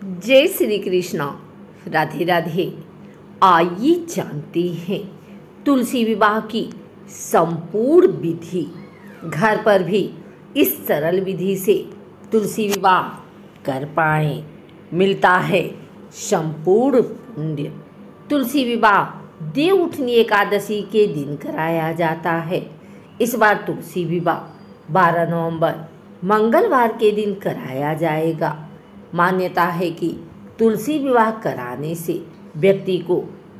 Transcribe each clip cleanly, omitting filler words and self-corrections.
जय श्री कृष्णा। राधे राधे। आइए जानते हैं तुलसी विवाह की संपूर्ण विधि। घर पर भी इस सरल विधि से तुलसी विवाह कर पाएं, मिलता है संपूर्ण पुण्य। तुलसी विवाह देवउठनी एकादशी के दिन कराया जाता है। इस बार तुलसी विवाह 12 नवंबर मंगलवार के दिन कराया जाएगा। मान्यता है कि तुलसी विवाह कराने से व्यक्ति को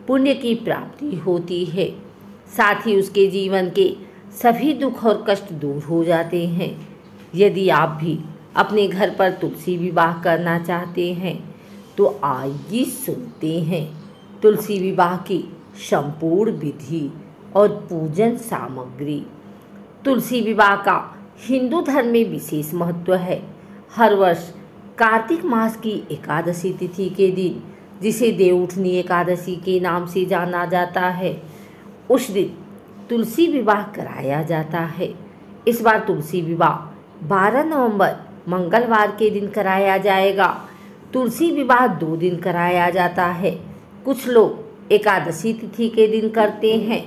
पुण्य की प्राप्ति होती है, साथ ही उसके जीवन के सभी दुख और कष्ट दूर हो जाते हैं। यदि आप भी अपने घर पर तुलसी विवाह करना चाहते हैं तो आइए सुनते हैं तुलसी विवाह की संपूर्ण विधि और पूजन सामग्री। तुलसी विवाह का हिंदू धर्म में विशेष महत्व है। हर वर्ष कार्तिक मास की एकादशी तिथि के दिन, जिसे देवउठनी एकादशी के नाम से जाना जाता है, उस दिन तुलसी विवाह कराया जाता है। इस बार तुलसी विवाह 12 नवंबर मंगलवार के दिन कराया जाएगा। तुलसी विवाह 2 दिन कराया जाता है। कुछ लोग एकादशी तिथि के दिन करते हैं,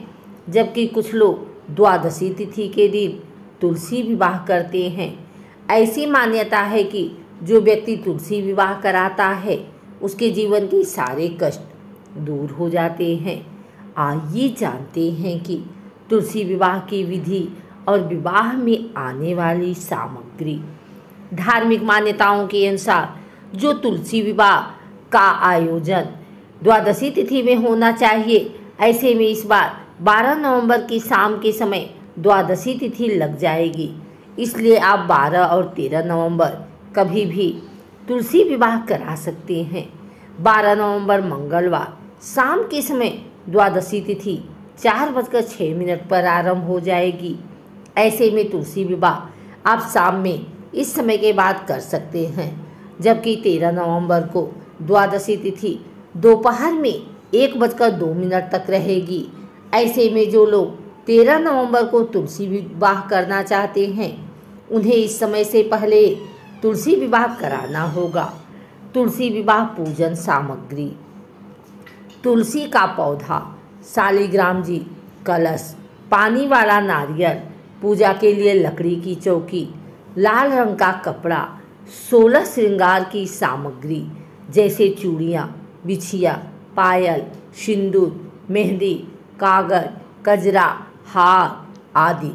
जबकि कुछ लोग द्वादशी तिथि के दिन तुलसी विवाह करते हैं। ऐसी मान्यता है कि जो व्यक्ति तुलसी विवाह कराता है उसके जीवन के सारे कष्ट दूर हो जाते हैं। आइए जानते हैं कि तुलसी विवाह की विधि और विवाह में आने वाली सामग्री। धार्मिक मान्यताओं के अनुसार जो तुलसी विवाह का आयोजन द्वादशी तिथि में होना चाहिए, ऐसे में इस बार 12 नवंबर की शाम के समय द्वादशी तिथि लग जाएगी। इसलिए आप 12 और 13 नवंबर कभी भी तुलसी विवाह करा सकते हैं। 12 नवंबर मंगलवार शाम के समय द्वादशी तिथि 4:06 पर आरंभ हो जाएगी। ऐसे में तुलसी विवाह आप शाम में इस समय के बाद कर सकते हैं, जबकि 13 नवंबर को द्वादशी तिथि दोपहर में 1:02 तक रहेगी। ऐसे में जो लोग 13 नवंबर को तुलसी विवाह करना चाहते हैं उन्हें इस समय से पहले तुलसी विवाह कराना होगा। तुलसी विवाह पूजन सामग्री। तुलसी का पौधा, शालिग्राम जी, कलश, पानी वाला नारियल, पूजा के लिए लकड़ी की चौकी, लाल रंग का कपड़ा, 16 श्रृंगार की सामग्री जैसे चूड़ियाँ, बिछिया, पायल, सिंदूर, मेहंदी, कागज, गजरा, हार आदि।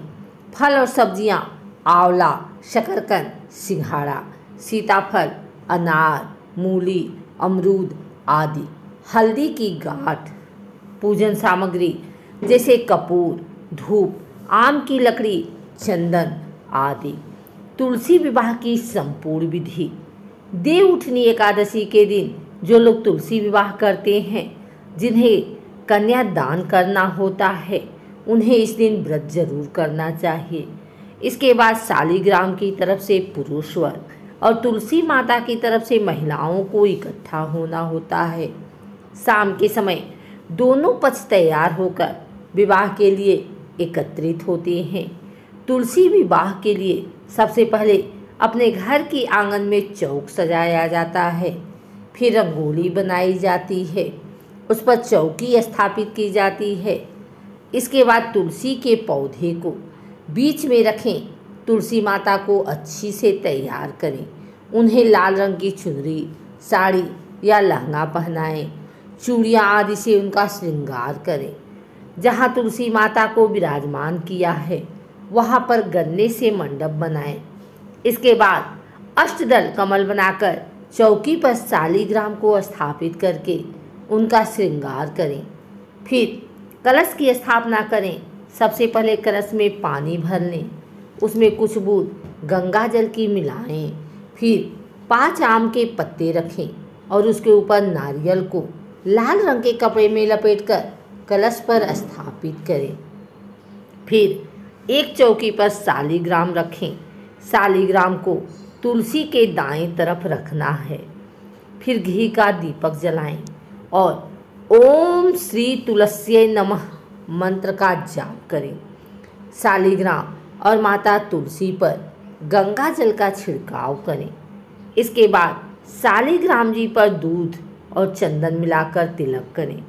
फल और सब्जियाँ, आंवला, शकरकंद, सिंघाड़ा, सीताफल, अनार, मूली, अमरूद आदि। हल्दी की गांठ। पूजन सामग्री जैसे कपूर, धूप, आम की लकड़ी, चंदन आदि। तुलसी विवाह की संपूर्ण विधि। देवउठनी एकादशी के दिन जो लोग तुलसी विवाह करते हैं, जिन्हें कन्यादान करना होता है, उन्हें इस दिन व्रत जरूर करना चाहिए। इसके बाद शालिग्राम की तरफ से पुरुष वर्ग और तुलसी माता की तरफ से महिलाओं को इकट्ठा होना होता है। शाम के समय दोनों पक्ष तैयार होकर विवाह के लिए एकत्रित होते हैं। तुलसी विवाह के लिए सबसे पहले अपने घर के आंगन में चौक सजाया जाता है, फिर रंगोली बनाई जाती है, उस पर चौकी स्थापित की जाती है। इसके बाद तुलसी के पौधे को बीच में रखें। तुलसी माता को अच्छी से तैयार करें। उन्हें लाल रंग की चुनरी, साड़ी या लहंगा पहनाएं। चूड़ियाँ आदि से उनका श्रृंगार करें। जहाँ तुलसी माता को विराजमान किया है वहाँ पर गन्ने से मंडप बनाएं। इसके बाद अष्टदल कमल बनाकर चौकी पर शालिग्राम को स्थापित करके उनका श्रृंगार करें। फिर कलश की स्थापना करें। सबसे पहले कलश में पानी भर लें, उसमें कुछ बूंद गंगा जल की मिलाएं। फिर 5 आम के पत्ते रखें और उसके ऊपर नारियल को लाल रंग के कपड़े में लपेटकर कलश पर स्थापित करें। फिर एक चौकी पर शालिग्राम रखें। शालिग्राम को तुलसी के दाएं तरफ रखना है। फिर घी का दीपक जलाएं और ओम श्री तुलस्यै नमः मंत्र का जाप करें। शालिग्राम और माता तुलसी पर गंगा जल का छिड़काव करें। इसके बाद शालिग्राम जी पर दूध और चंदन मिलाकर तिलक करें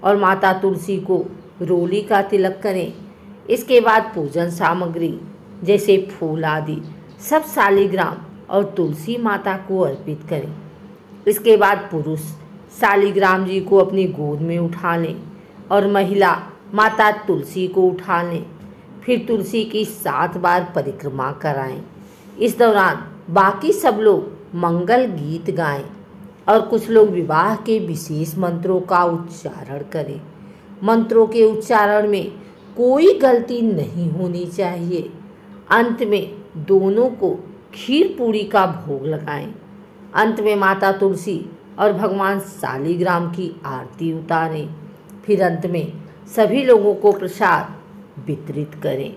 और माता तुलसी को रोली का तिलक करें। इसके बाद पूजन सामग्री जैसे फूल आदि सब शालिग्राम और तुलसी माता को अर्पित करें। इसके बाद पुरुष शालिग्राम जी को अपनी गोद में उठा लें और महिला माता तुलसी को उठा लें। फिर तुलसी की 7 बार परिक्रमा कराएं। इस दौरान बाकी सब लोग मंगल गीत गाएं और कुछ लोग विवाह के विशेष मंत्रों का उच्चारण करें। मंत्रों के उच्चारण में कोई गलती नहीं होनी चाहिए। अंत में दोनों को खीर पूरी का भोग लगाएं। अंत में माता तुलसी और भगवान शालिग्राम की आरती उतारें। फिर अंत में सभी लोगों को प्रसाद वितरित करें।